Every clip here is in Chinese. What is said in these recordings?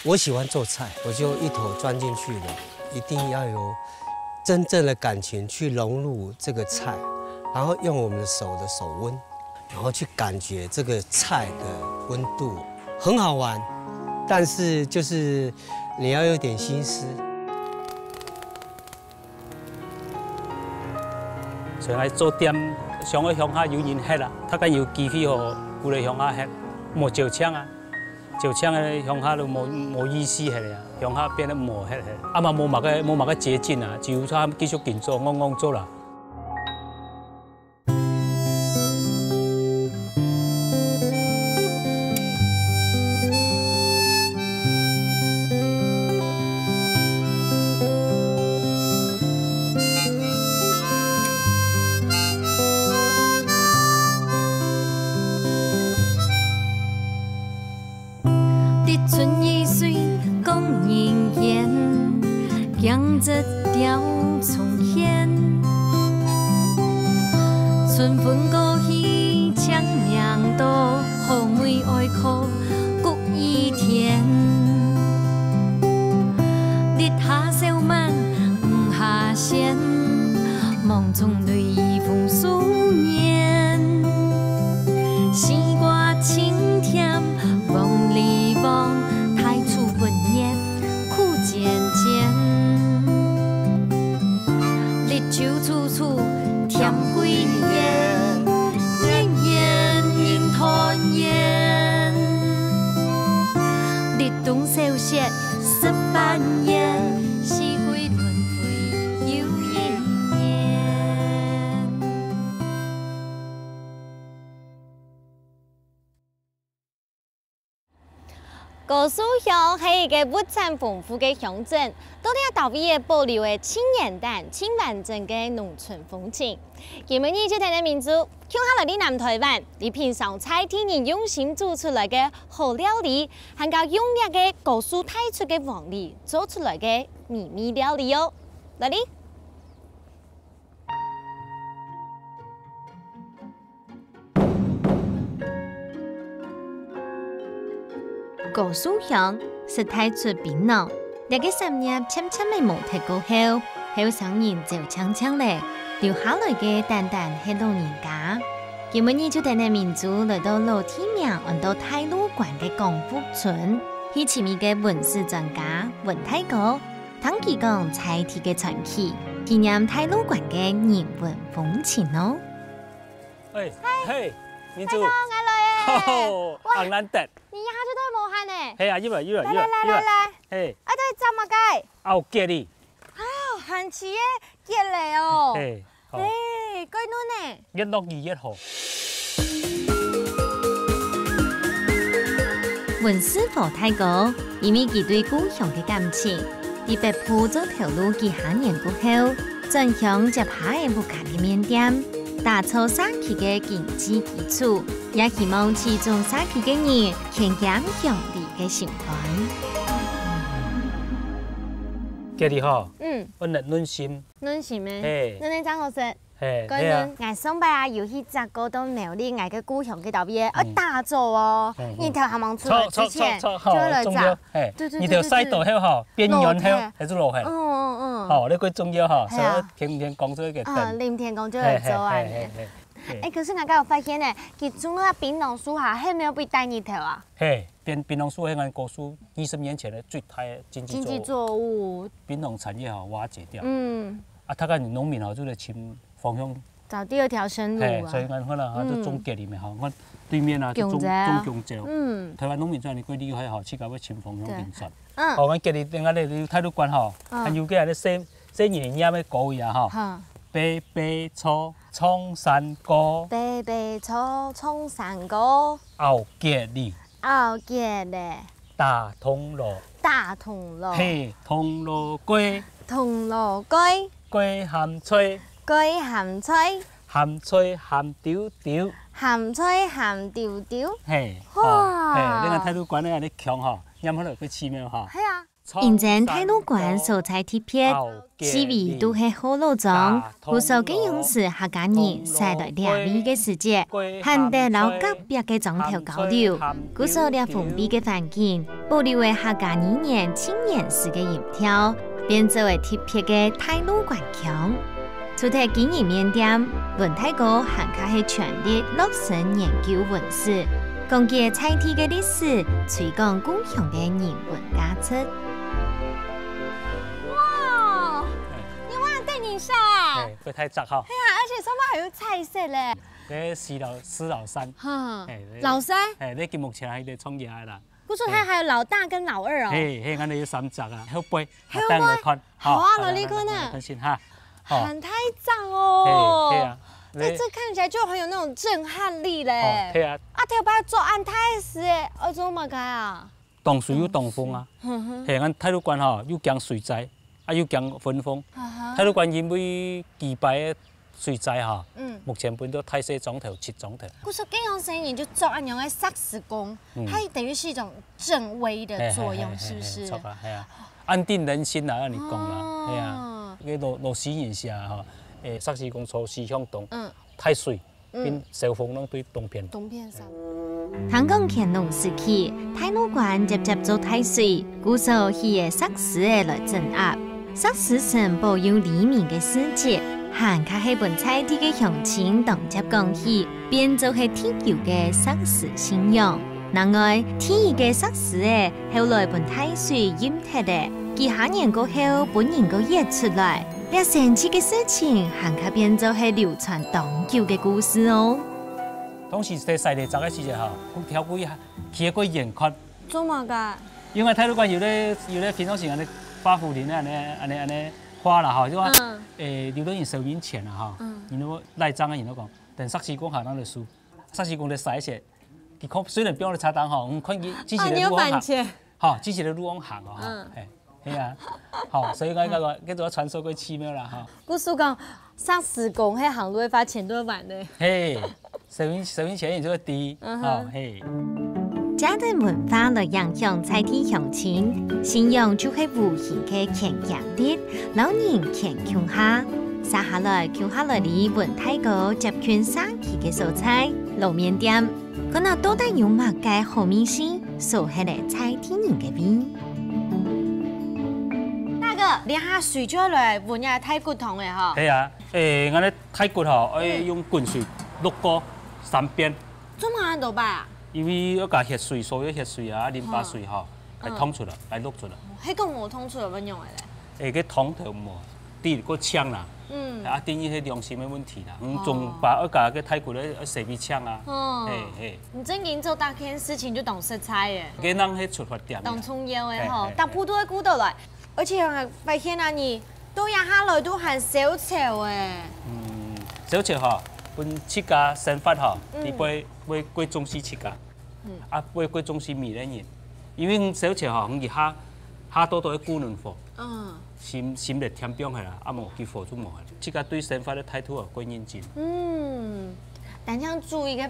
我喜欢做菜，我就一头钻进去了，一定要有真正的感情去融入这个菜，然后用我们的手温，然后去感觉这个菜的温度，很好玩。但是就是你要有点心思。所以来做店，上个乡下有人吃啦，他敢有机会吼，过来乡下吃，无招枪啊，招枪的乡下都无意思吃咧，乡下变得无吃，啊嘛无个捷径啊，只有他继续勤做，硬做啦。养着条从前，春风过去，强娘多，后妹爱哭，谷一天。日下小满，雨下仙，梦中泪风思念。西瓜清甜，梦里梦，太初本叶，苦渐渐。酒处处添归烟，年年迎团圆。日东小雪18年，四季轮回又一年。高树乡是一个物产丰富的乡镇，到底大位也保留了清简单、清完整的农村风情。今日就谈谈民族，乡下来的南台湾，你品尝菜天然用心做出来的好料理，还有用力的高树太出的黄梨做出来的秘密料理哦。来哩！高树乡是太出槟榔，这个产业渐渐的模特过后，后生人就抢抢嘞，留下来的单单是老人家。今日就带领民族来到老天命按到太鲁馆的光复村，去前面的文史专家文太哥，听佢讲菜题的传奇，纪念太鲁馆的人文风情哦。嘿，民族，我来哦，很难得。你一下就都无限呢？嘿啊，来，嘿，啊，对，怎么解？有吉哩，啊，汉奇的吉嘞哦。嘿，好，嘿，几暖呢1/6/2号。文史佛太高，因为佢对故乡的感情，伊被铺咗条路几下年过后，转向接下的物价的面店，打造社区的经济基础，也希望其中社区的人更加强烈的循环。吉哩吼，嗯，阮来暖心，暖是咩？嘿，暖怎好食？嘿，嗰陣捱上班啊，遊戲雜個都苗栗捱個故鄉嘅特別，大做哦，日頭還忙出來之前就來炸，嘿，對，日頭曬到後吼，邊緣後還是落去，吼，你最重要吼，所以天唔天講咗一個燈，林天講就來做啊。可是我剛有發現咧，佢種嗰個檳榔樹下係沒有被帶日頭啊？嘿，檳榔樹係我高樹20年前嘅最大嘅經濟作物，檳榔產業吼瓦解掉，啊，他個農民吼就來尋方向。找第二條生路啊！所以我可能就種吉裡面吼，我對面啊就種香蕉。台灣農民真係幾厲害吼，自家要尋方向競選。哦，我吉裡另外咧太魯館吼，還有個咧寫年嘢嘅歌位啊吼。白白草衝山歌，白白草衝山歌。後吉裡，後吉咧。大銅鑼，大銅鑼。嘿，銅鑼雞，銅鑼雞。雞鹹脆。雞鹹脆，鹹脆鹹丟丟，鹹脆鹹丟丟。嘿，哇！嘿，你看太魯館咧，你強吼，飲好嚟佢似咩吼？係啊。現在太魯館蔬菜特別，四圍都係好老種，無數嘅勇士客家人帶來兩味嘅世界，和地老隔壁嘅莊頭交流，古數咧封閉嘅環境，保留的客家语言青年时嘅音调，变作为特别嘅太鲁关腔。除咗经营面店，文太哥还卡系全力落实研究文史，讲解菜地嘅历史，推广故乡嘅人文价值。哇！你挖对你下啊？哎，会太杂哈。对啊，而且上面还有菜色嘞。这施老三。哈。老三。哎，你今目前还在创业啦。不说他还有老大跟老二哦。嘿，俺哋三集啊，好背，等来看。好啊，老李哥呢？很新哈。很太脏哦。对啊。哎，这看起来就很有那种震撼力嘞。对啊。啊，头摆做安太实诶，我做乜解啊？东水有东风啊。嘿，俺太鲁关吼又讲水灾，啊又讲分风。太鲁关因为祭拜的水灾哈，目前变到太岁总头、七总头。我说这样生意就做安样的煞时工，它等于是一种正威的作用，是不是？错啊，系啊，安定人心啊，按你讲啦，系啊。个落时人下哈，煞时工初西向东，太岁变受风拢对东偏。东偏上。香港乾隆时期，太鲁关接做太岁，古时候以个煞时的来镇压，煞时神保佑黎民嘅世界。汉卡系本菜地嘅乡亲同接讲起，变做系天佑嘅煞时信仰。另外，天意嘅煞时诶，后来本太岁阴贴嘅，几下年过后，本人个演出来，呢神奇嘅事情，汉卡变做系流传长久嘅故事哦。当时在西地集嘅时阵吼，我跳过去过眼看。做乜噶？因为太鲁关有咧平常时安尼花圃林安尼。花啦吼，就话刘德英收银钱啦吼，然后赖章啊，然后讲等煞时工行咱就输，煞时工咧使些，佢看虽然标咧差单吼，看佢支持咧路往行，吼支持咧路往行哦，系啊，好，所以我叫做传授过奇妙啦哈。故事讲煞时工迄行路会发钱都晚的。嘿，收银钱也就会低，哦嘿。家的文化来影响菜地乡亲，信仰就系无形嘅强强力，老人强强下，接下来的文太哥集群生起嘅蔬菜路面店，可能到底有乜嘅好味先，所系嚟菜地人嘅味。大哥，你下水就要来换下太骨汤嘅吼。係啊，我哋太骨吼，要用滾水淥過3遍。做乜嘢倒擺啊？因為要甲血水、所有血水啊、淋巴水吼，來通出來，來淥出來。迄個冇通出來乜用嘅咧？個湯頭冇，啲個槍啦。啊，等於係良心嘅問題啦。仲把一家個太骨咧洗鼻槍啊。嘿。你真經做大件事情就懂食材嘅。個人係出發點。懂重要嘅吼，但鋪都會顧到來，而且發現啊你都下來都係小潮嘅。小潮吼。本七家生發吼，你買貴中西七家，啊買貴中西米人，因為小潮吼，佢下多係古嫩貨，心力添中係啦，啊冇幾貨都冇係，七家對生發嘅態度啊幾認真。但像煮一個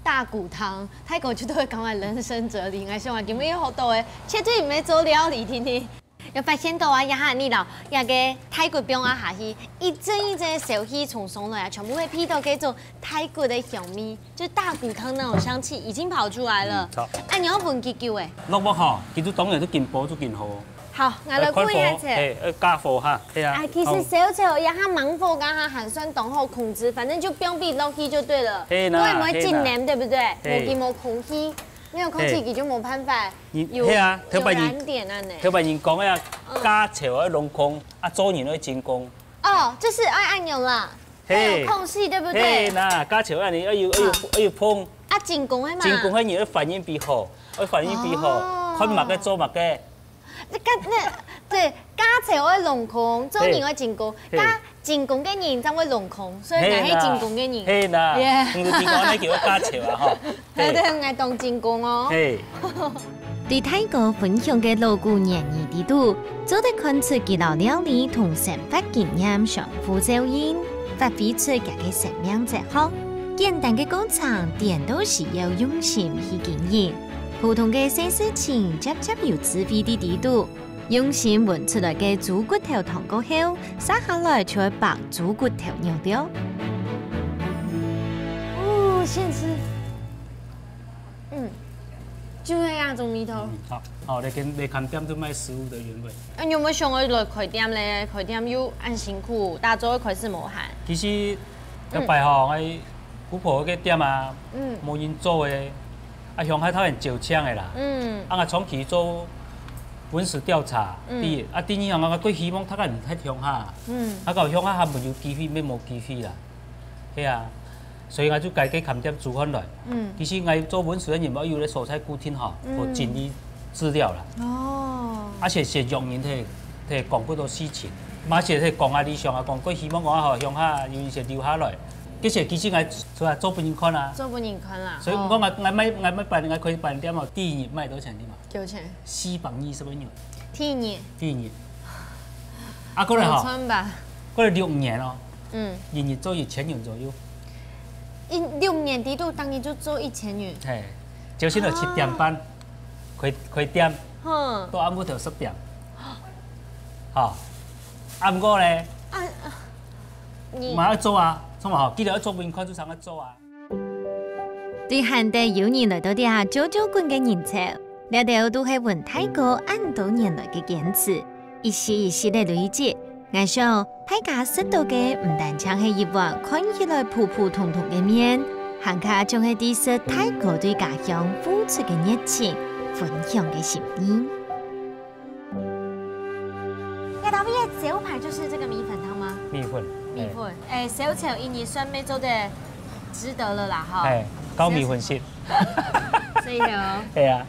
大骨湯，泰國就都會講話人生哲理，我想話咁樣好多嘅，絕對唔係做料理天天。又發現到啊，一下你老一個太骨冰啊下去，一陣的小氣從上來啊，全部會披到嗰種太骨的香味，就大骨湯那種香氣已經跑出來了。你要換幾嚿誒？落幕吼，其實當然都見補都見好。好，我來看一下。加貨哈，係啊。其實小潮一下猛火跟下寒酸當好控制，反正就不用逼落去就對了。因為唔會進黏，對不對？冇空氣。沒有空氣，佢就冇辦法有燃點啊！呢，特別人講啊，加潮啊，弄空啊，做人啊，進攻。哦，就是按鈕啦，有空隙，對不對？嗱，加潮啊，你要碰。啊，進攻係嘛？進攻係你要反應比好，要反應比好，看物嘅做物嘅。對，加潮會弄空，做人會進攻，加進攻嘅人才會弄空，所以係進攻嘅人。係啦，唔是講你叫我加潮啊，嗬。係對，係當進攻哦。對泰國分享嘅老古年義地圖，做得看出佢老料理同生活經驗相互照應，發揮出佢嘅生命哲學。簡單嘅工廠，點都是要用心去經營。普通嘅小事情，接有智慧的地圖，用心揾出來嘅豬骨頭湯過後，撒下來就會把豬骨頭扭掉。現吃。就那样种米头。好，哦，你看店都卖食物的原味。啊，有冇想过来开店咧？开店又按辛苦，大早开始无限。其实一摆吼，古婆个店啊，无人做的，乡下头人招抢的啦。我长期做文史调查，第二项我希望他个人喺乡下，到乡下还没有机会，咩无机会啦，系啊。所以我就家己看店煮翻来。其实我做文史的任务有咧蔬菜固定吼，和整理资料啦。哦。而且是用人去讲几多事情，嘛是去讲理想讲，我希望我吼乡下有是留下来。其实我做不人看啊。做不人看啦。所以我办可以办店哦，第一年卖多少钱的嘛？9,000。420蚊。第一年。啊，过来吼。过来6年哦。一年做1000元左右。6年底度，当年就做1000元。嘿，早先就7点半开店，到暗晡头10点。好，啊不过咧，嘛要做啊，从嘛吼，记得要做文看就常要做啊。对汉地有人来到底下久久滚嘅人潮，了到都系文太哥按多年来嘅坚持，一时一时嘅累积。我想，大家食到嘅唔但只係一碗看起來普普通通嘅面，更加仲係啲食太哥對家鄉付出嘅熱情、分享嘅心意。亞大衛嘅招牌就是這個米粉湯嗎？米粉。小丑一年算沒做得值得了啦，哈。搞米粉先。所以哦。係啊。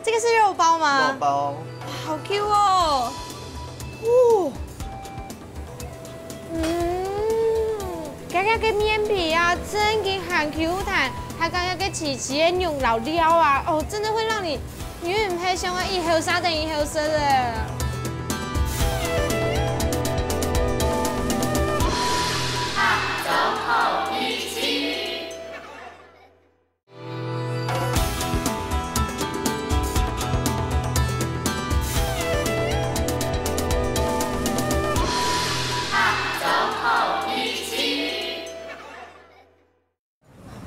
這個是肉包嗎？肉包。好 Q 哦！剛剛嘅面皮啊，真嘅很 Q 彈，它剛剛嘅起起嘅牛老料啊，哦，真的會讓你永遠配上一口沙等一口色的。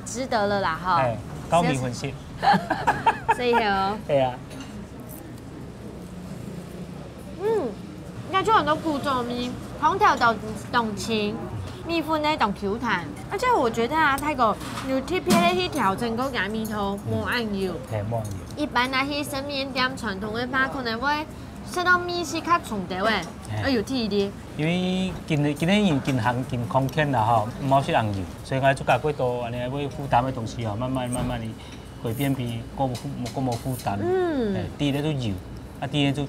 值得了啦，哈！搞米粉先。所以哦。係啊。那就很多古早米，烹調都清，米粉呢都 Q 彈，而且我覺得啊，泰國有特別的去調整嗰間米頭，冇按油。係冇按油。一般那些生麵店傳統的話，可能會食到米是較重啲嘅，有鐵啲。因為今年近空間啦吼，唔好食紅油，所以我做加幾多安尼會負擔嘅東西吼，慢慢地改變比冇負擔。第一咧都油，第二就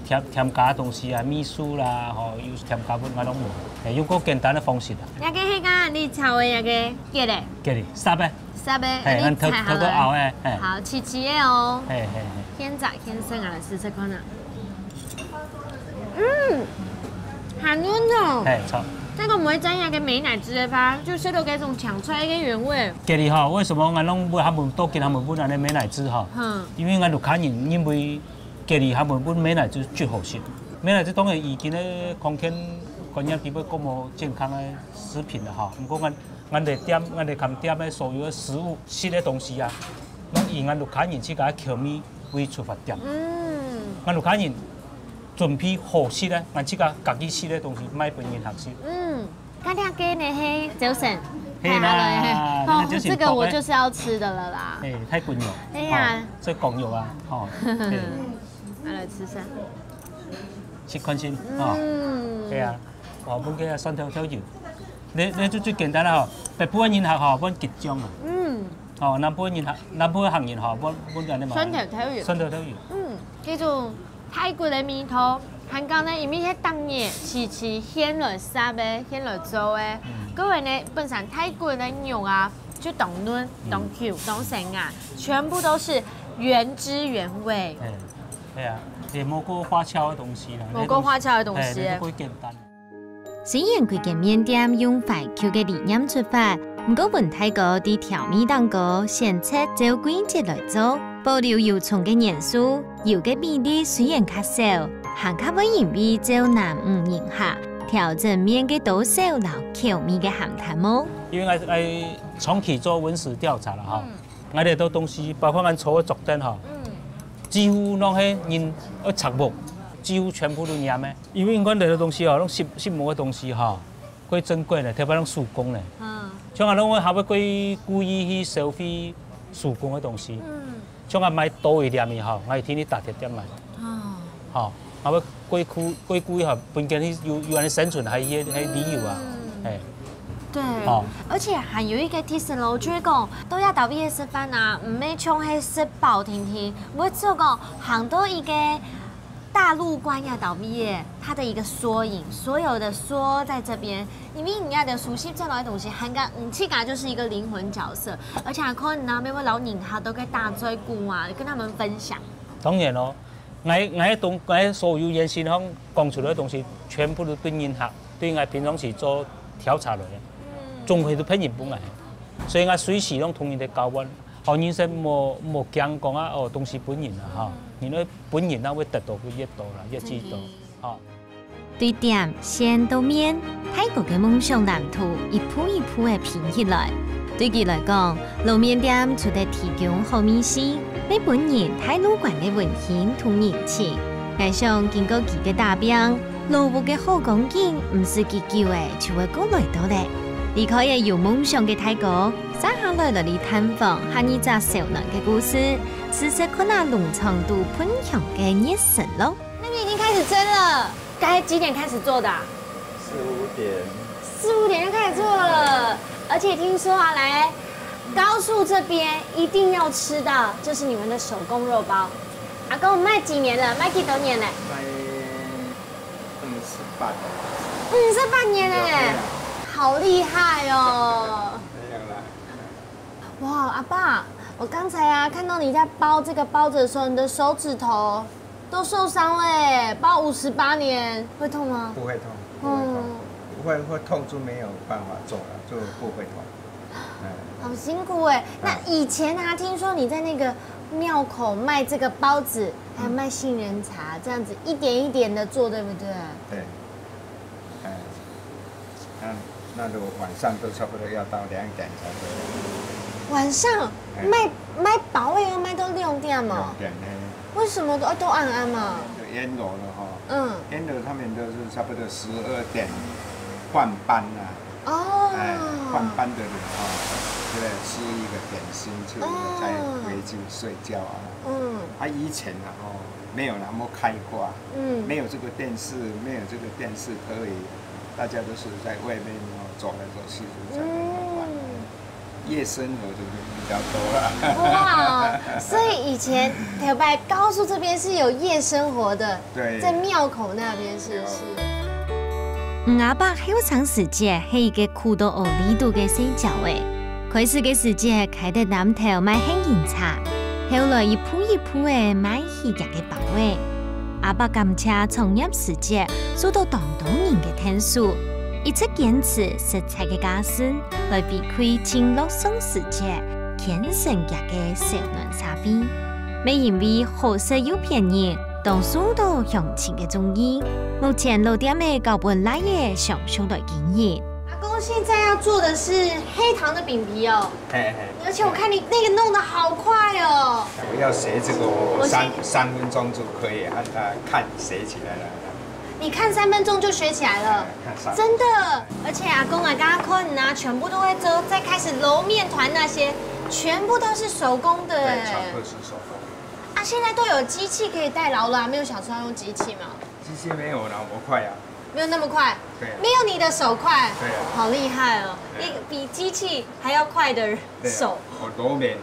添加東西啊，米酥啦，吼有添加物我攏冇，用個簡單嘅方式啦。那個迄個你炒的那個雞嘞？雞嘞，烚的。烚的，你炒好了。熬的。好，起的哦。現炸現生啊，來試試看啊。很嫩哦。錯。這個唔會真係嘅美乃滋的吧？就食到嗰種搶出來嘅原味。雞哩吼，為什麼我攏買他們多見他們買安尼美乃滋吼？因為我陸客人認為雞哩他們買美乃滋最好食。美乃滋當然以前咧空間觀念比較講無健康的食品啦吼。不過我哋看店的所有的食物食的東西啊，攏以我陸客人去甲口味為出發點。我陸客人準備好食咧，我去甲家己食的東西，賣俾人學食。看下雞呢係早晨。太好了，哦，這個我就是要吃的了啦。太滾肉。哎呀，這講肉啊，哦。來吃下。食寬先，哦。係啊，我本嘅酸條油，你最簡單啦，北部人學嗬，本結漿啊。哦，南部行人嗬，本人哋嘛。酸條油。酸條油。叫做泰國嘅米頭。香港呢，因為迄當年是鮮來烚的，鮮來做的。各位呢，本身泰國的牛啊，就當嫩、當 Q、當成啊，全部都是原汁原味。係啊，也冇過花俏的東西啦。冇過花俏的東西。會簡單。雖然佢嘅麵店用快 Q 嘅理念出發，不過文泰哥啲調味當哥選擇照規則來做，保留油蔥嘅元素，油嘅比例雖然較少。行卡會因為照南唔影下，调整面嘅多少老口味嘅咸淡哦。因为我长期做文史调查啦哈，我哋都东西包括我做嘅作品哈，几乎拢係人插木，几乎全部都念嘅。因为我哋嘅东西哦，拢实木嘅东西哈，贵珍贵咧，特别拢手工咧。像我拢我后尾贵故意去消费手工嘅东西。像我买多一点嘅吼，我会天天打铁点买。吼，后尾贵哈，本身有安尼生存，系理由啊，哎。对，而且还有一个提示咯，就是讲都要到毕业食饭啊，唔咩冲喺食饱停停，我做讲很多一个大陆官要到毕业，它的一个缩影，所有的缩在这边，因为你要的熟悉这类东西，香港气感就是一个灵魂角色，而且可能那边老人他都给大嘴鼓啊，跟他们分享。当然咯，我所有原先讲出来的东西，全部都对人客，对我平常时做调查来的。总会都骗人本来，所以我随时拢同人哋交往，好人生冇惊讲啊哦，东西本人啊哈，因为本人啊会得到会越多啦，越知道，哈。对店线到面，泰国嘅梦想蓝图一步一步嘅拼起来。对佢来讲，路面店除咗提供好面試，俾本人泰鲁馆嘅温馨同人情。加上經過佢嘅打拼，路路嘅好光景唔是佢叫嘅，就會過來到咧。離開嘅有夢想嘅泰國，接下來嚟嚟探訪下一隻小人嘅故事，試試看下農場度分享嘅熱忱咯。那邊已經開始蒸了，該幾點開始做的？4、5點。4、5點就開始做了，而且聽說啊，來高速這邊一定要吃到，就是你們的手工肉包。阿公賣幾年了？賣幾多年了？賣58年。58年嘞！好厉害哦！哇，阿爸，我刚才啊看到你在包这个包子的时候，你的手指头都受伤了哎，包58年，会痛吗？不会痛，会痛就没有办法做了，就不会痛。好辛苦哎！那以前啊，听说你在那个庙口卖这个包子，还有卖杏仁茶，这样子一点一点的做，对不对？对。那如果晚上都差不多要到2點才會。晚上賣飽嘅要賣到6點嘛？6點為什麼都暗暗嘛？煙樓的哈，煙樓他們都是差不多12點換班啊。換班的人哈，就來吃一個點心，就再回去睡覺啊。以前啊，沒有那麼開掛，沒有這個電視，可以。大家都是在外面走來走去，在那邊玩，夜生活就比較多了。哇，所以以前台北高速這邊是有夜生活的，對，在廟口那邊是不是？阿伯好長時間係一個苦到無力度嘅細腳誒，開始嘅時間開得南頭賣杏仁茶，後來一鋪一鋪嘅賣起日嘅包誒。阿伯感謝從業時節受到當多年嘅天數，一直堅持食材嘅家私來避開清樂送時節天生日嘅小嫩沙邊，未因為好食又便宜，當受到鄉親嘅中意。目前老店嘅高本來嘅享受來經營。阿公現在要做的是黑糖的餅皮哦，而且我看你那個弄得好快哦。我要學這個3分鐘就可以按它看學起來了。你看3分鐘就學起來了，真的。而且阿公啊，剛剛看啊，全部都會做，再開始揉麵團那些，全部都是手工的哎。對，全部是手工。啊，現在都有機器可以代勞了，沒有小時候用機器嗎？機器沒有那麼快啊。沒有那麼快，對，沒有你的手快，對啊，好厲害哦，比機器還要快的手。我揉麵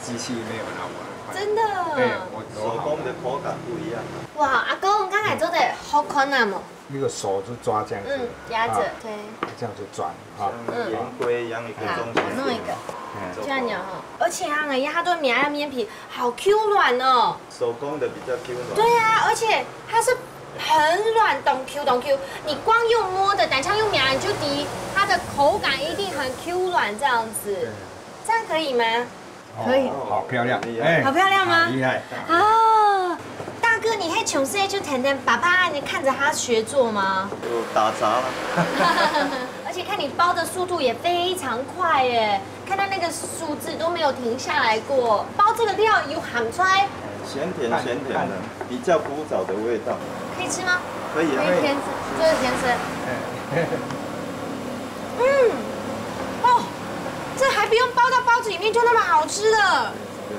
機器沒有那麼快。真的。對，我手工的口感不一樣。哇，阿公剛才做的好困難哦。那個手就抓這樣子，壓着，對，這樣就轉啊。圓規一樣一個中間。我弄一個，這樣樣哈。而且啊，它都面皮好 Q 軟哦。手工的比較 Q 軟。對啊，而且它是很軟，咚 Q，你光用摸的，等下用面你就滴，它的口感一定很 Q 軟這樣子。這樣可以嗎？可以。好漂亮，好漂亮嗎？厲害。啊，大哥说你还穷时就天天爸爸，你看着他学做吗？就打杂了。而且看你包的速度也非常快耶，看到那个数字都没有停下来过。包这个料有喊出来，咸甜的，比较古早的味道。可以吃吗？可以啊。可以甜吃，就是甜吃。哦，这还不用包到包子里面，就那么好吃了。对，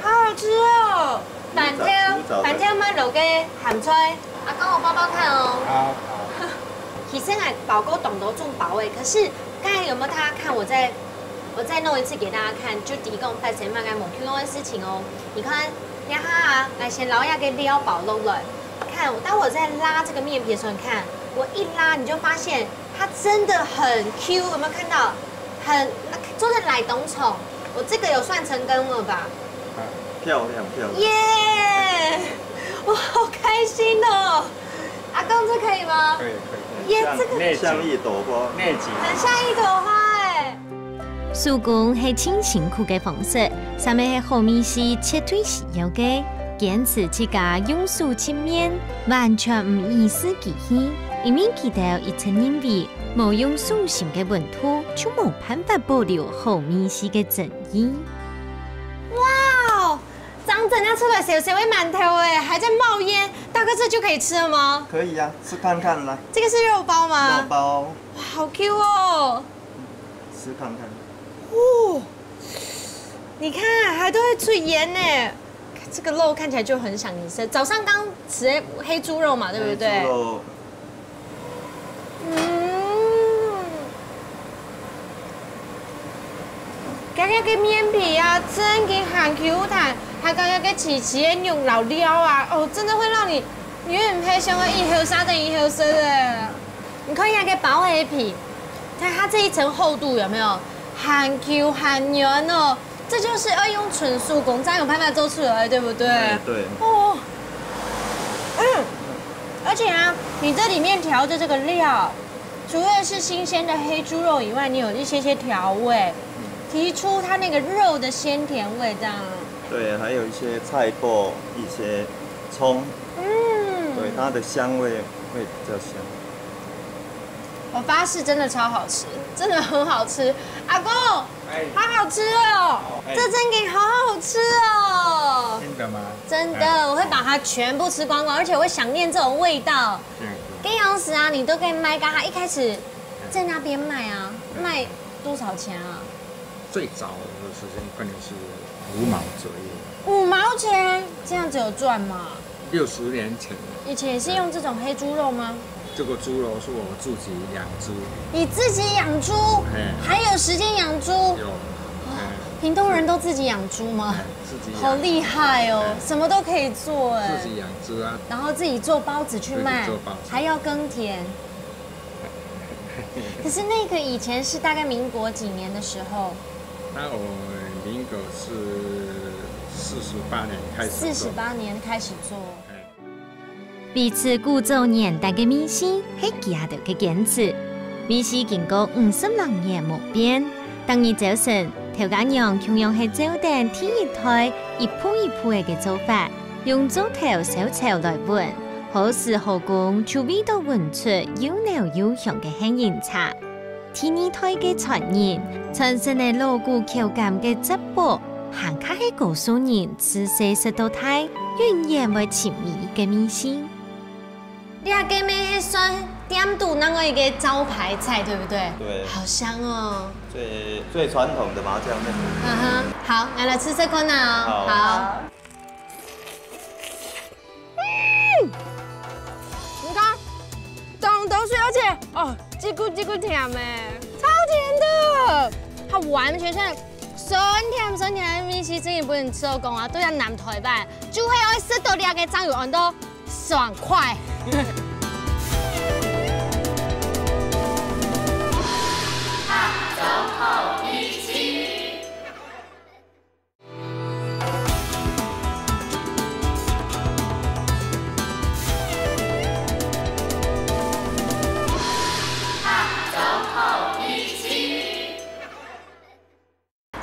好好吃哦。板条买落给咸菜，阿公我包包看哦。好。其实啊，宝哥懂得种宝味，可是刚才有没有大家看？我再弄一次给大家看，就提供发生慢慢某 Q 的事情哦。你看，呀哈，来先捞下给撩宝弄了。看，当我在拉这个面皮的时候，你看我一拉，你就发现它真的很 Q， 有没有看到？很做的奶冻虫，我这个有算成功了吧？漂亮。耶！我好开心哦。阿公，这可以吗？可以。耶，这个像一朵花，很像一朵花哎。手工是很辛苦的方式，上面是后面是切腿豉油的，坚持自家用手切面，完全唔意思忌稀，因为记得一层认为冇用手心的温度，就冇办法保留后面是的整意。哇！张整要出来小小的馒头哎，还在冒烟，大哥这就可以吃了吗？可以啊，吃看看啦。这个是肉包吗？肉包。哇，好 Q 哦！吃看看。哦，你看还都会出盐呢，这个肉看起来就很想你吃。早上刚吃的黑猪肉嘛，对不对？黑猪肉。刚刚个面皮啊，真给很 Q 弹，还刚刚个起的用老料啊，哦，真的会让你有点配香的一盒沙等一盒生的。你看那个薄黑皮，看它这一层厚度有没有？很 Q 很圆哦，这就是要用纯手工才有办法做出来，对不对？对。哦，而且啊，你这里面调的这个料，除了是新鲜的黑猪肉以外，你有一些调味。提出它那个肉的鲜甜味，这样。对，还有一些菜脯，一些葱。对，它的香味会比较香。我发誓，真的超好吃，真的很好吃。阿公，好好吃哦！这蒸给好好吃哦。真的吗？真的，我会把它全部吃光光，而且我会想念这种味道。跟杨时啊，你都可以卖给他。一开始在那边卖啊，卖多少钱啊？最早的时间可能是5毛左右。5毛钱，这样子有赚吗？60年前。以前也是用这种黑猪肉吗？这个猪肉是我自己养猪。你自己养猪？还有时间养猪？有。屏东人都自己养猪吗？自己养。好厉害哦，什么都可以做哎。自己养猪啊。然后自己做包子去卖，还要耕田。可是那个以前是大概民国几年的时候？那我民国是48年开始做。48年开始做。彼此古早年代的米线是家的坚持，米线经过50多年没变。当日早晨，头家娘同样是早蛋天一台一铺一铺的做法，用灶头小炒来煨，好时好工就味道煨出又濃又香的杏仁茶。天一台的傳言，產生的牢固口感的質薄，行卡係告訴人吃食食到太永遠會沉迷的米線。你阿哥妹算點肚那個一個招牌菜，對不對？對。好香哦。最傳統的麻醬麵。好，我來吃這個呢。好。你看，長都水，而且哦。叽咕叽咕甜哎，超甜的，它完全像酸甜的米线，真的不能吃工啊，都像南台版，就会要吃到两个酱油ăn都爽快。走后一起。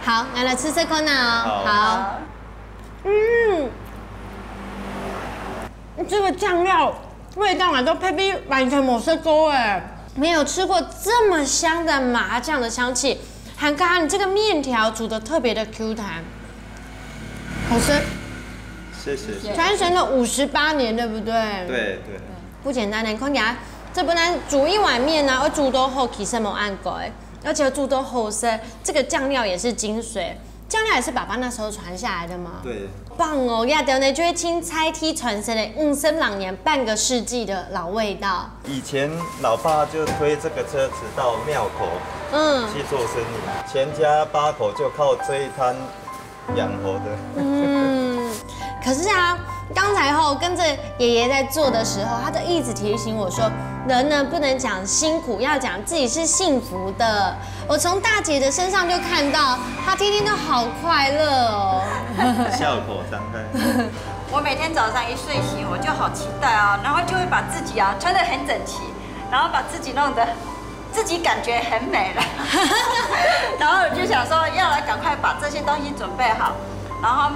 好，我来吃这个呢。好。这个酱料味道啊，都配比完全冇色勾哎，没有吃过这么香的麻酱的香气。韩哥，你这个面条煮的特别的 Q 弹，好吃。谢谢。传承了58年，对不对？对。不简单的，你看下，这不但煮一碗面呢，而煮都好，其实冇按过哎，而且煮都好吃。这个酱料也是精髓，酱料也是爸爸那时候传下来的吗？对。棒哦，亚德呢就会青菜梯传承了50年半个世纪的老味道。以前老爸就推这个车子到庙口，去做生意，全家8口就靠这一摊养活的。可是啊，刚才跟着爷爷在做的时候，他就一直提醒我说，人呢不能讲辛苦，要讲自己是幸福的。我从大姐的身上就看到，她天天都好快乐哦，笑口常开。我每天早上一睡醒，我就好期待啊，然后就会把自己穿得很整齐，然后把自己弄得自己感觉很美了，然后我就想说，要来赶快把这些东西准备好，然后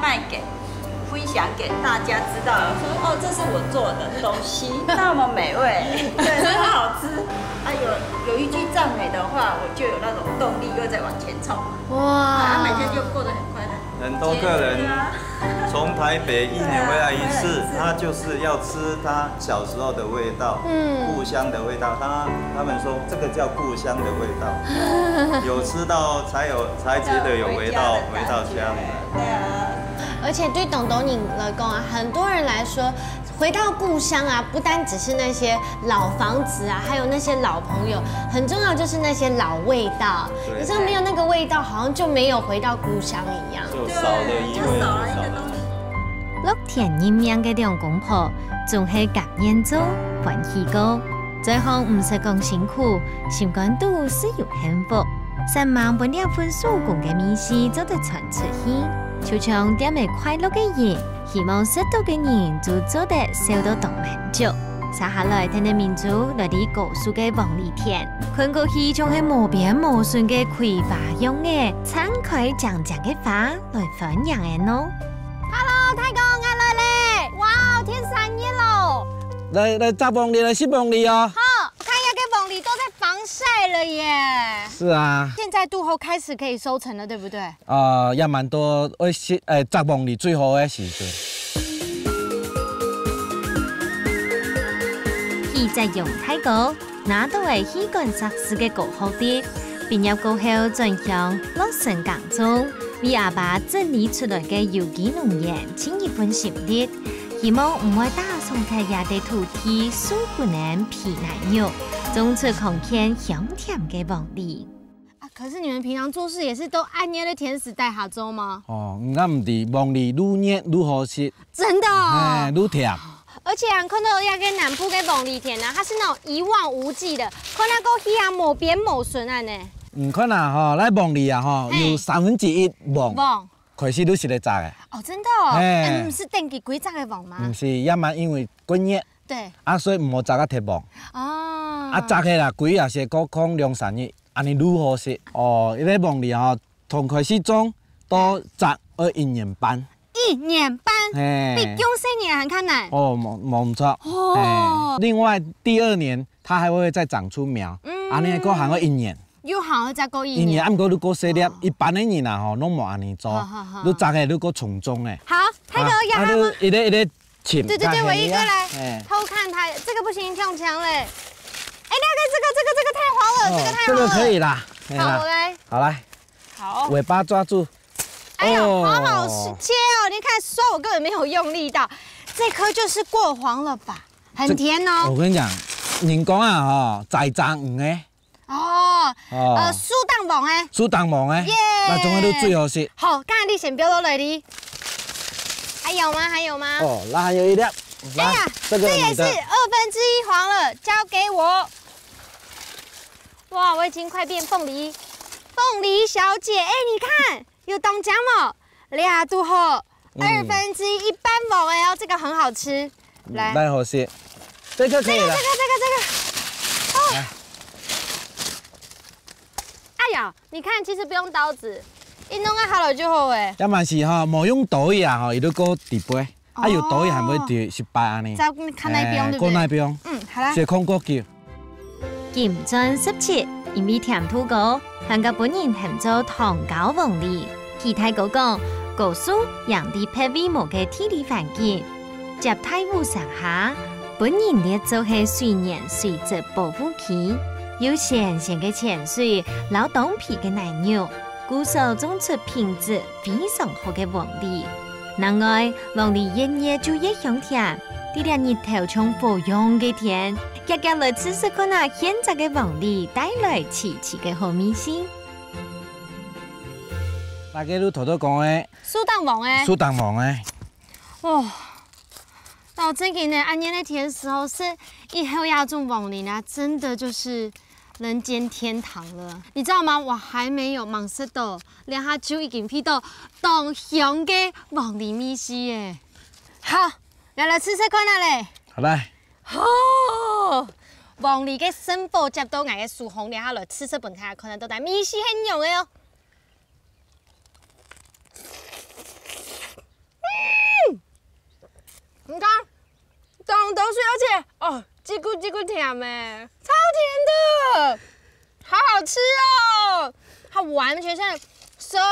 分享给大家知道，说这是我做的东西，那么美味，对，那么好吃。有一句赞美的话，我就有那种动力又在往前冲。哇！每天就过得很快乐。很多客人从台北1年回来1次，他就是要吃他小时候的味道，故乡的味道。他们说这个叫故乡的味道，有吃到才觉得有回到家里。对啊。而且对董你来讲啊，很多人来说，回到故乡啊，不单只是那些老房子啊，还有那些老朋友，很重要就是那些老味道。你知道没有那个味道，好像就没有回到故乡一样，就少了一味，少了一个东西。乐田阴阳嘅两公婆，仲系感恩做欢喜过。这行唔使讲辛苦，心肝都是有幸福。3万本了份手工嘅面食做得传出去。就像点嘅快樂嘅嘢，希望食到嘅人就做得受到動滿足。接下來聽啲民族來啲高速嘅黃梨田，看過去仲係無邊無盡嘅葵花樣嘅，敞開長長嘅花來分享嘅咯。Hello， 太公我來咧！哇，天3夜咯！來摘黃梨，來食黃梨哦。好，我看一下嘅黃梨都在防曬了耶。是啊。現在度後開始可以收成了，對不對？也蠻多，摘黃梨最好嘅時陣。佢在陽太高，拿到係氣管測試嘅高學啲，畢業過後轉向落成工中，為阿爸整理出來嘅有機農業盡一份心力，希望唔會打鬆開也地土地水不能皮難肉，種出空間香甜嘅黃梨。可是你們平常做事也是都按捏的甜食帶下粥嗎？那唔係，黃梨愈熱愈好食。真的哦。愈甜。而且看到那個南部嘅黃梨田啊，它是那種一望無際的，看那個魚啊無邊無損啊呢。看啊，咱黃梨啊，有1/3黃，開始都是來摘嘅。哦，真的哦。唔是定期幾摘嘅黃嗎？唔是，因為因為過熱。對。所以唔好摘啊鐵黃。哦。摘起來幾也是過2、3日，安尼愈好食。伊個黃梨從開始種到摘要1年半。1年半，比種4年還看難。冇錯。另外第2年，它還會再長出苗，安尼過還要1年。又好再過1年。1年，過你過細粒，一般的人啊，攏冇安尼做。你摘起你過重種誒。好，泰哥要它嗎？一個切。對，我一個來偷看它，這個不行，跳牆嘞。那個太黃了，這個可以啦。好，我來。好來。好。尾巴抓住。哎呀，好好切哦！你看，刷我根本沒有用力到，這顆就是過黃了吧？很甜哦。我跟你講，人講啊，在長魚嘅。蘇當黃嘅。蘇當黃嘅。那種都最好食。好，剛才你先標到哪裡？還有嗎？那還有一粒。哎呀，這也是1/2黃了，交給我。哇，我已經快變鳳梨小姐！你看。有凍漿冇？2度後，1/2一般黃哎，這個很好吃。來，好吃。這個可以了。哦。哎呀，你看，其實不用刀子，一弄好了就好哎。要麼是冇用刀呀，伊都過底杯。啊有多一还袂掉18安尼。再看那边对不对？过那边。好啦。小空国桥。金砖17，因为甜土高，香港本人喊做糖糕王梨。其他高讲，高速让地配备某个地理环境，接太湖上下，本人列做係水源水质保护区，有新鲜嘅泉水，老冻皮嘅奶牛，古手种出品质非常好嘅王梨。另外，王梨越就越香甜。啲兩日頭從火用嘅甜，日日來試試看下現在嘅王梨帶來奇奇嘅好味先。大家都頭都講嘅，蘇丹王誒，蘇丹王誒。哦，到最近呢，安年的甜時候是以後要種王梨呢，真的就是人間天堂了。你知道嗎？我還沒有忙食到，兩下就已經批到當香嘅王梨米絲誒。好。來試試看下咧。好來。哦，王梨嘅新寶接到我嘅樹紅，然後來試試本睇下，可能到底米絲很用嘅哦。你看，凍到水，而且哦，嘰咕嘰咕甜誒，超甜的，好好吃哦。它完全像酸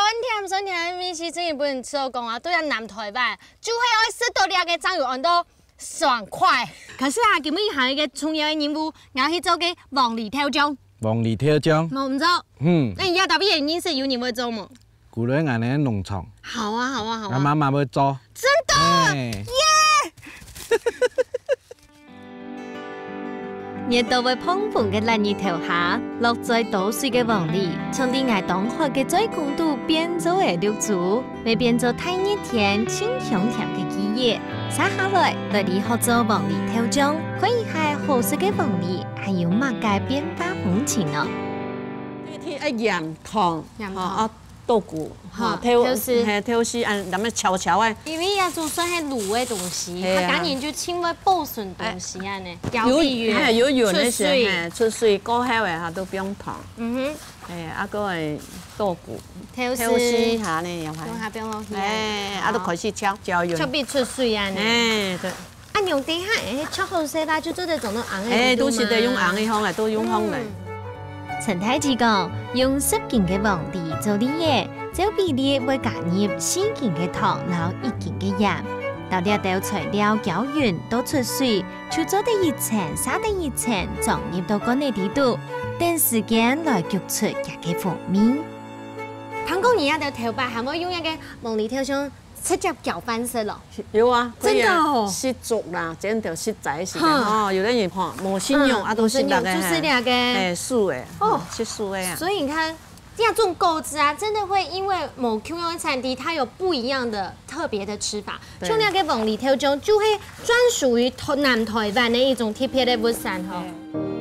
甜的米絲，真係不能吃到講啊，對人南台灣就係可以食到兩個醬油ăn到爽快。可是啊，今日下一個重要嘅任務，我去做嘅王梨挑醬。王梨挑醬。冇唔做。那你要特別原因是有你會做嗎？古人俺哋農場。好啊，好啊，好啊。我媽媽會做。真的。耶！熱到會澎湃嘅爛熱頭下，落在倒水嘅王梨，從啲捱凍殼嘅最高度變做嘅綠珠，會變做太熱甜、清香甜嘅基葉。撒下來，來嚟學做王梨挑醬，可以係好食嘅王梨，還有乜嘅變化風情呢？呢啲鹽糖，豆腐，挑絲，按咁樣炒炒啊。因為要做算係滷嘅東西，它當然就稱為保鮮東西啊呢。有鹽嘅時出水過後嘅嚇都不用糖。啊個係豆腐，挑絲下呢又係。用下邊落去。啊都開始炒鹽。出邊出水啊呢？對。啊用底下誒炒好食啦，就做得種到紅嘅。都是得用紅嘅香嚟，都用香嚟。陳太子講，用10斤嘅王梨做梨葉，照比例會加入4斤嘅糖，然後1斤嘅鹽。到了豆材料攪勻，倒出水，就做得一層，撒得一層，裝入到乾嘅底度，等時間來焗出一個風味。香港人家就頭擺，係咪用一個王梨挑醬直接攪翻食咯？有啊，真的哦，濕粥啦，整條濕仔是哦，有啲人嚇冇信用，啊都是那個就是那個素的哦，是素的啊。所以你看，這樣種購子啊，真的會因為某 Q 用產地，它有不一樣的特別的吃法。像那個王梨挑醬就會專屬於南台灣的一種特別的物產吼。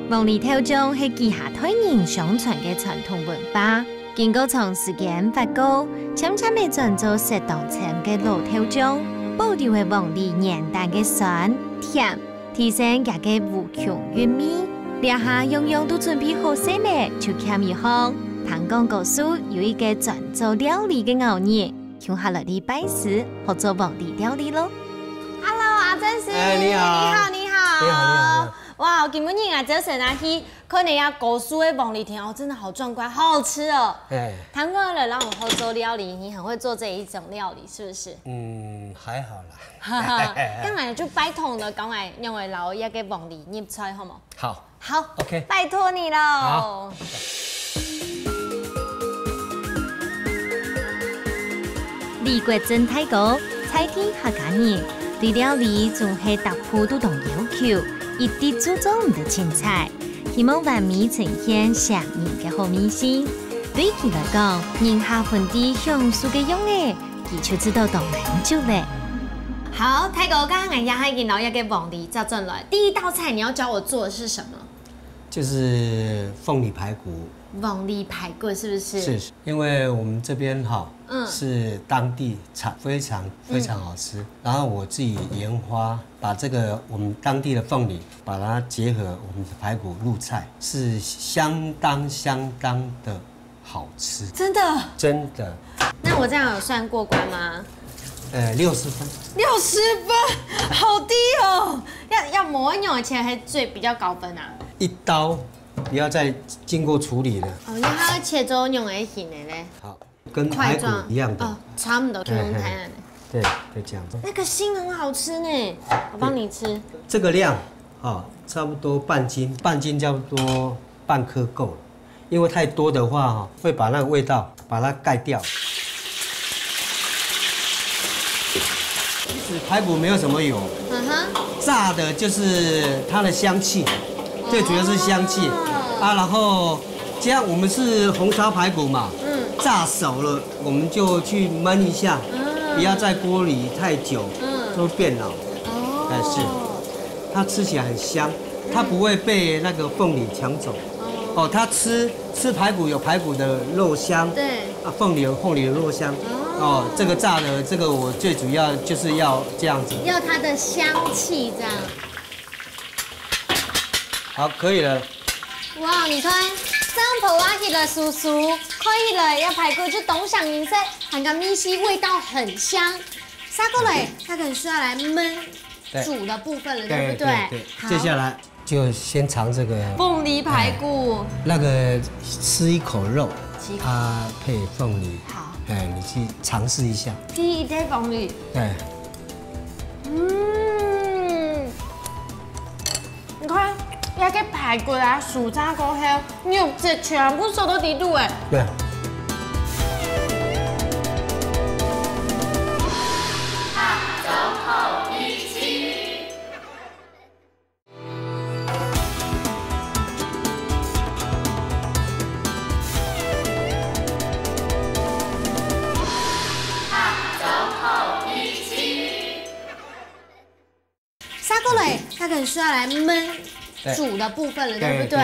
王梨挑醬係旗下台人相傳嘅傳統文化。經過長時間發酵，漸漸地轉做適當層嘅老挑醬，保留嘅王梨濃淡嘅酸甜，提升佢嘅無窮韻味。兩下樣樣都準備好勢咧，就欠一項。香港高速有一個專做料理嘅熬夜，向下來啲拜師學做王梨料理咯。Hello， 阿真師，你好，你好。哇，今日啊，早晨啊去看你啊高速的王梨田哦，真的好壮觀，好好吃哦。堂哥了，讓我好做料理，你很會做這一種料理，是不是？還好啦。今日就拜託了，講嚟讓我留一個王梨醃菜，好冇？好 ，OK， 拜託你咯。好。離國真太高，菜天客家人對料理仲係特別都同要求。一啲注重嘅青菜，希望完美呈現上人嘅好味先。對佢來講，人下份啲享受嘅用嘅，佢就知道當很久咧。好，太哥，剛剛呀，還見到一個王梨叫進來，第一道菜你要教我做的是什麼？就是鳳梨排骨。王梨排骨是不是？是，因為我們這邊是當地產，非常好吃。然後我自己研發，把這個我們當地的鳳梨，把它結合我們的排骨入菜，是相當的好吃。真的？真的。那我這樣有算過關嗎？ 60分。60分，好低哦！要磨用的前还最比较高分啊。一刀不要再经过处理了。哦，因为它要切做用的型的嘞。好，跟排骨一样的。哦，差不多可以用台湾的。对，就这样子。那个心很好吃呢，我帮你吃。这个量啊，差不多半斤，半斤差不多半颗够了。因为太多的话哈，会把那个味道把它盖掉。其实排骨没有什么油，炸的就是它的香气，最主要是香气啊。然后这样我们是红烧排骨嘛，炸熟了我们就去焖一下，不要在锅里太久，都变老。但是它吃起来很香，它不会被那个凤梨抢走。哦，它吃排骨有排骨的肉香，对，啊，凤梨有凤梨的肉香。哦，这个炸的这个我最主要就是要这样子，要它的香气这样。好，可以了。哇，你看，上头挖起了酥酥，可以了，要排骨就东上颜色，含个米稀，味道很香。杀过来，它可能需要来焖煮的部分了，对不对？对。接下来就先尝这个凤梨排骨，那个吃一口肉，它配凤梨。好。你去尝试一下。第一堆凤梨。对。你看，那个排骨啊，酥炸过后，肉质全部收到底度哎。对。它可能需要来焖煮的部分了，对不对？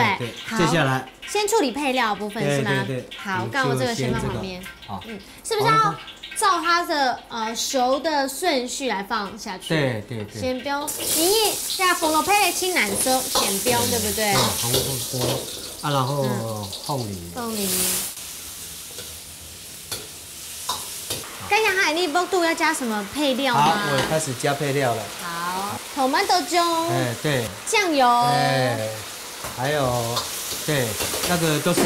好，接下来先处理配料的部分是吗？对。好，刚我这个先放旁边。好，是不是要照它的熟的顺序来放下去？对。先标，你下红萝卜青蓝色先标，对不对？红萝卜啊，然后凤梨。刚才海丽波度要加什么配料吗？好，我开始加配料了。好，tomato酱。对。酱油。还有，对，那个都是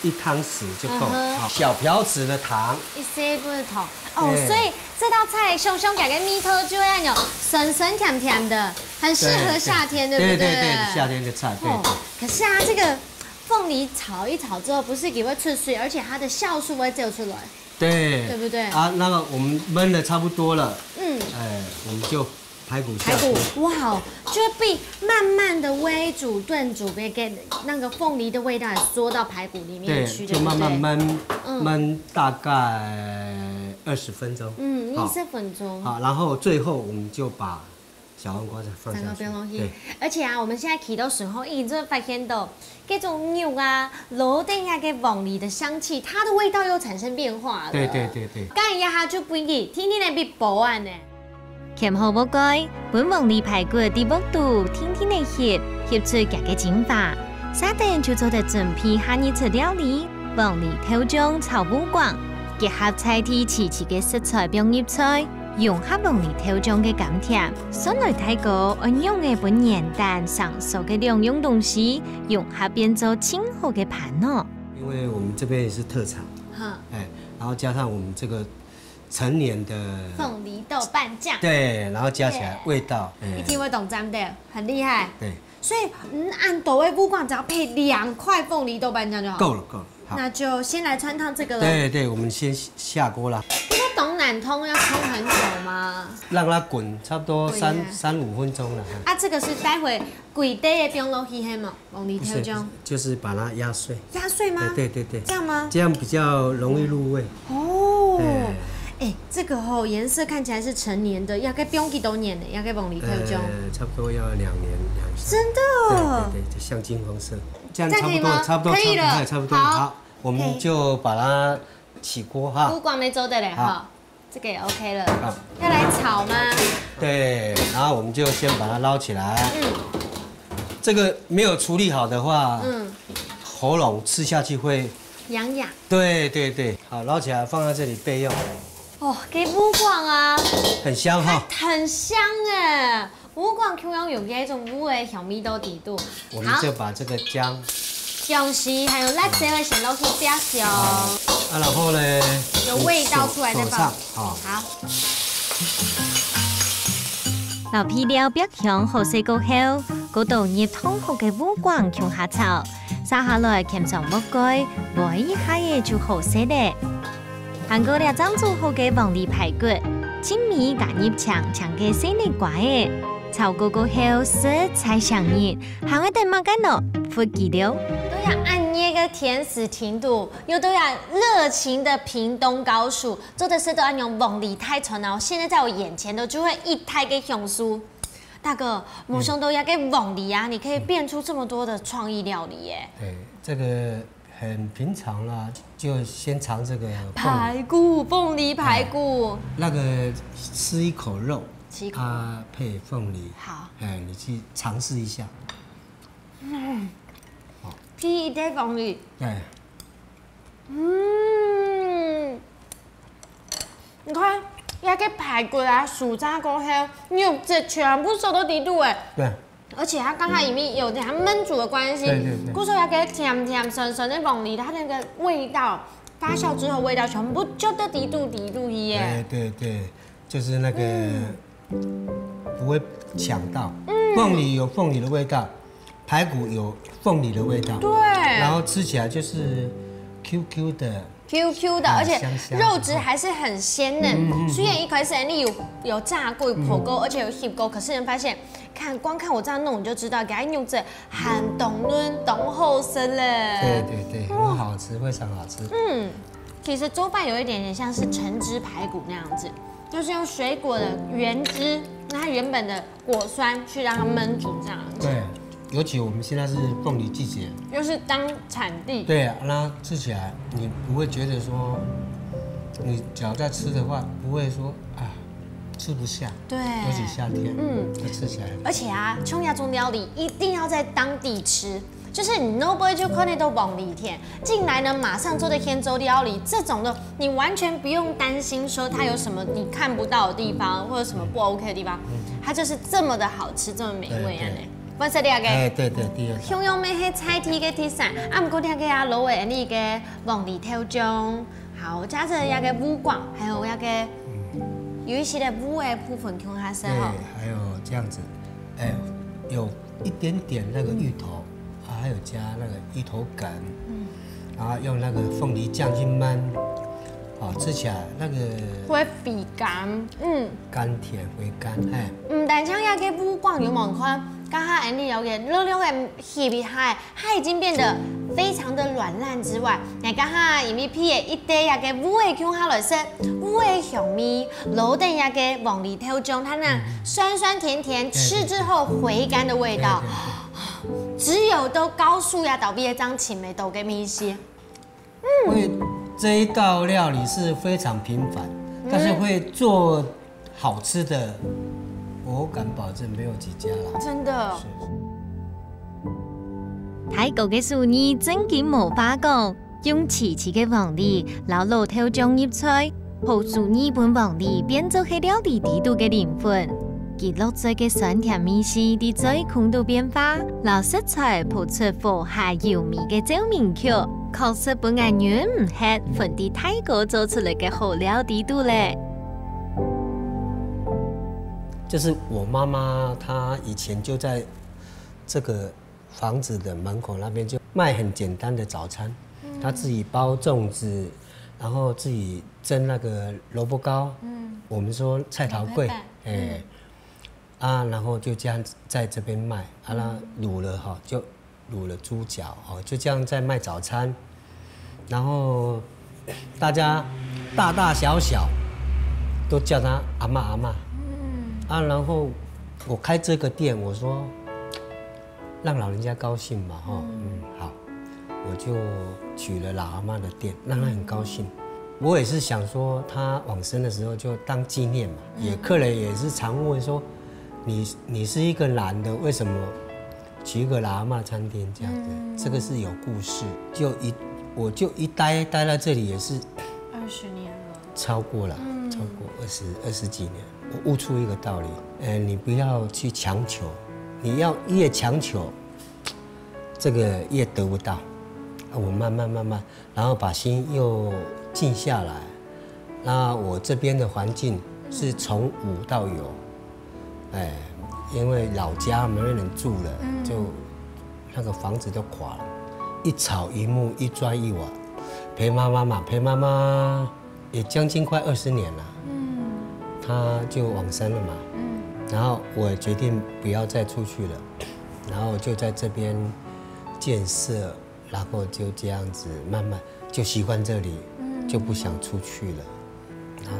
1汤匙就够。好，小瓢匙的糖。1小杯糖。哦，所以这道菜香香感跟米汤就那种酸酸甜甜的，很适合夏天，对不对？对，夏天的菜。对。可是啊，这个凤梨炒一炒之后，不是也会出水，而且它的酵素会走出来。对不对？啊，那个我们焖的差不多了，我们就排骨，哇，就会被慢慢的煨煮、炖煮，别给那个凤梨的味道缩到排骨里面去，就慢慢焖大概20分钟，20分钟。好，然后最后我们就把小黄瓜再放下去。对，而且啊，我们现在提到时候，已经发现到这种肉啊、螺丁啊、跟凤梨的香气，它的味道又产生变化了。对。刚一下就不易，天天来比保安呢。咸好不该，本凤梨排骨的温度，天天来煸出家嘅精华。沙丁就做得整批夏日式料理，凤梨头酱炒不光，结合菜地齐齐嘅食材并入菜。用黑凤梨头酱嘅甘甜，酸来太高，按用嘅本简单上手嘅两样东西，用它变做清好嘅盘哦。因为我们这边也是特产，然后加上我们这个成年的凤梨豆瓣酱，对，然后加起来味道，一定会懂咱们的，很厉害。对，所以按豆味不光只要配2块凤梨豆瓣酱就好。够了。那就先来穿烫这个了。对，我们先下锅啦。冬南通要冲很久吗？让它滚，差不多3-5分钟了。啊，这个是待会贵底的冰落去黑嘛，凤梨头酱。就是把它压碎。压碎吗？对。这样吗？这样比较容易入味。哦。这个颜色看起来是成年的，要给冰几多年呢？要给凤梨头酱。差不多要2年2三。真的。对，就像金黄色。这样差不多，可以了，差不多。好，我们就把它起锅哈。不光没走的嘞哈，这个也 OK 了。好，要来炒吗？对，然后我们就先把它捞起来。这个没有处理好的话，喉咙吃下去会痒痒。对，好，捞起来放在这里备用。哦，给乌广啊，很香哈，很香哎。乌广口香有一种乌的小味道底度。我们就把这个姜、丝还有辣椒的咸肉去加香。然后呢，有味道出来再放。好。老皮料白香好勢過後，嗰度醃通好嘅烏廣芎下炒，撒下來醃上木蓋，煨一下嘢就好食咧。韓國料醬做好嘅黃梨排骨，青米加醃腸嘅細粒瓜嘅，炒過後色彩香豔，還會等乜緊咯？副雞料。都要按捏个甜死甜度，又都要热情的屏东高手，做的是都要用黄梨太传，然后现在在我眼前的就会一台给熊酥。大哥，母兄都要给黄梨啊，你可以变出这么多的创意料理耶。对，这个很平常啦，就先尝这个排骨，凤梨排骨。那个吃一口肉，它配凤梨。好，你去尝试一下。第一袋凤梨。对。你看，那个排骨啊，薯渣过后，肉质全部收到底度哎。对。而且它刚才里面有它焖煮的关系，故说那个甜甜酸酸的凤梨，它那个味道发酵之后味道全部就到底度耶。对，就是那个不会抢到。凤梨有凤梨的味道。排骨有凤梨的味道，对，然后吃起来就是 QQ 的，而且肉质还是很鲜嫩。虽然一开始你有炸过、火锅，而且有烀过，可是你发现，光看我这样弄，你就知道，给它用着很懂嫩、懂厚身嘞。对，很好吃，非常好吃。其实粥饭有一点点像是橙汁排骨那样子，就是用水果的原汁，它原本的果酸去让它焖煮这样子。对。尤其我们现在是凤梨季节，又是当产地。对啊，那吃起来你不会觉得说，你只要在吃的话，不会说啊吃不下。对，尤其夏天，吃起来。而且啊，冲亚中料理一定要在当地吃，就是你 no boy 就可能都往里天进来呢，马上做的天州料理这种的，你完全不用担心说它有什么你看不到的地方，或者什么不 OK 的地方，它就是这么的好吃，这么美味啊嘞。我说第二个，对，第二个。香香咩係菜體嘅鐵散，不過啲嘅啊老嘅呢個黃梨頭醬，好加上那個烏廣，還有那個有一些的烏嘅部分用下色哈。還有這樣子，有一點點那個芋頭，還有加那個芋頭梗，然後用那個鳳梨醬去燜，吃起來那個會肥甘，甘甜回甘，但像那個烏廣有冇看？剛才安利有嘅溜溜嘅皮海，它已經變得非常的軟爛之外，你剛才因為皮嘅一袋那個烏嘅芎下來食，烏嘅香味，老的那個黃梨頭醬，它那酸酸甜甜，吃之後回甘的味道，只有都高數呀倒閉一張青梅豆嘅米線。因為這一道料理是非常平凡，但是會做好吃的。我敢保證沒有幾家啦，真的。泰國嘅廚藝真經無法講，用齊齊嘅黃梨、老老頭醬醃菜，好將日本黃梨變做係料理地道嘅靈魂。佢落在嘅酸甜味絲，啲最空度變化，老食材鋪出火下油味嘅照明橋，確實本眼緣唔吃，份啲泰國做出嚟嘅好料地道咧。就是我媽媽，她以前就在這個房子的門口那邊就賣很簡單的早餐，她自己包粽子，然後自己蒸那個蘿蔔糕，我們說菜頭粿，然後就這樣在這邊賣，那滷了哈，就滷了豬腳，就這樣在賣早餐，然後大家大大小小都叫她阿嬷阿嬷。然後我開這個店，我說讓老人家高興嘛，好，我就取了老阿媽的店，讓她很高興。我也是想說，她往生的時候就當紀念嘛。客人也是常問說，你是一個男的，為什麼取一個老阿媽餐廳這樣子？這個是有故事。我就一待在這裡也是20年了，超過了。过二十几年，我悟出一个道理，你不要去强求，你要越强求，这个越得不到。我慢慢，然后把心又静下来。那我这边的环境是从无到有，因为老家没人住了，就那个房子都垮了，一草一木一砖一瓦，陪妈妈也将近快20年了，她就往生了嘛，然后我决定不要再出去了，然后就在这边建设。然后就这样子慢慢就习惯这里，就不想出去了。然后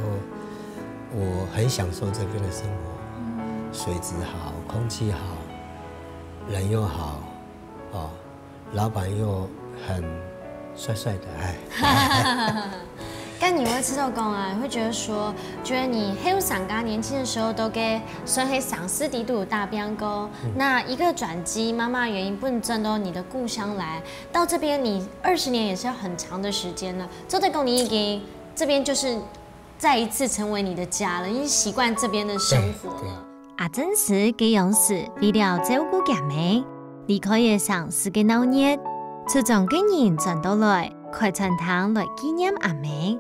我很享受这边的生活，水质好，空气好，人又好，老板又很帅帅的，跟你会知道讲啊，会觉得你很有想刚年轻的时候都给算是上师底都有大边沟，那一个转机，妈妈原因不能转到你的故乡来，到这边你20年也是要很长的时间了，做的讲你已经这边就是再一次成为你的家了，已经习惯这边的生活了。阿真是嘅样子，为了照顾家妹，离开嘅上师嘅闹热，就将嘅人转到来开餐厅来纪念阿妹。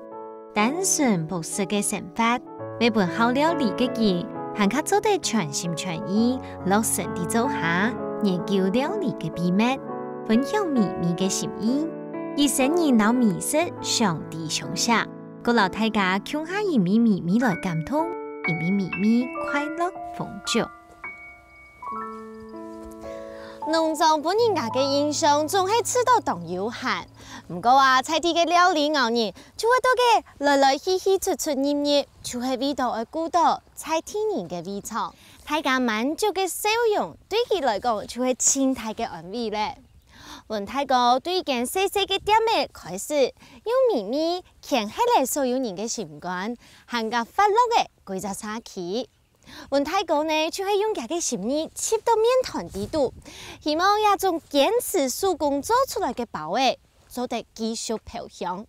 单纯朴实嘅想法，每本好料理嘅嘢，行卡做得全心全意，落實地做下，研究料理嘅秘密，分享秘密嘅心意，以生人老美食上地上下，個老大家共下一米米米來感通，一米米米快樂豐足。農莊本人家嘅印象總係吃到當有限，唔過啊，菜地嘅料理牛年就會到嘅來來去去出出入入，就係味道而估到菜地人嘅味藏，大家滿足嘅笑容對佢來講就係千大嘅安慰咧。雲太哥對件細細嘅點嘅開始，用秘密牽起嚟所有人嘅心肝，行個快樂嘅規則差期。雲太哥呢，就係用佢嘅心意切到面團地度，希望也種堅持手工做出來嘅包味，做得繼續飄香。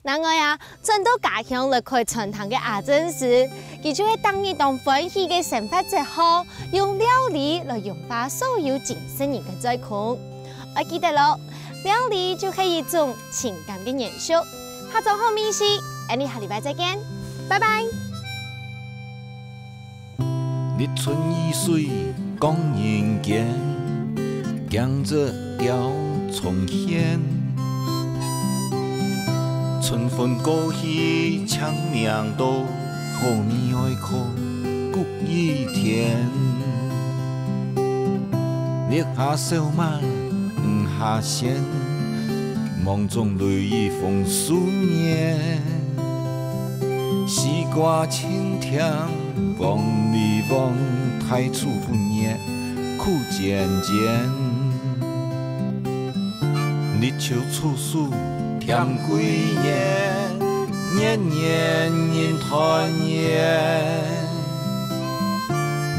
另外啊，轉到家鄉來開餐廳嘅阿真師，佢就係當一檔歡喜嘅生活節後，用料理來融化所有精神人嘅災困。我記得咯，料理就係一種情感嘅延續。下週好美食，我哋下禮拜再見，拜拜。日春雨水講人間，江浙調重現。春風過去長命道，後面愛靠谷雨天。烈下小馬唔下線，夢中淚雨風思念。西瓜青甜。望你望太初不念，苦漸漸。日秋處暑甜幾年，年年人團圓。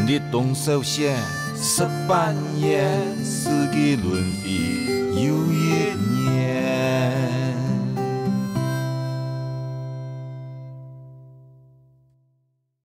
日冬小雪十半夜，四季輪迴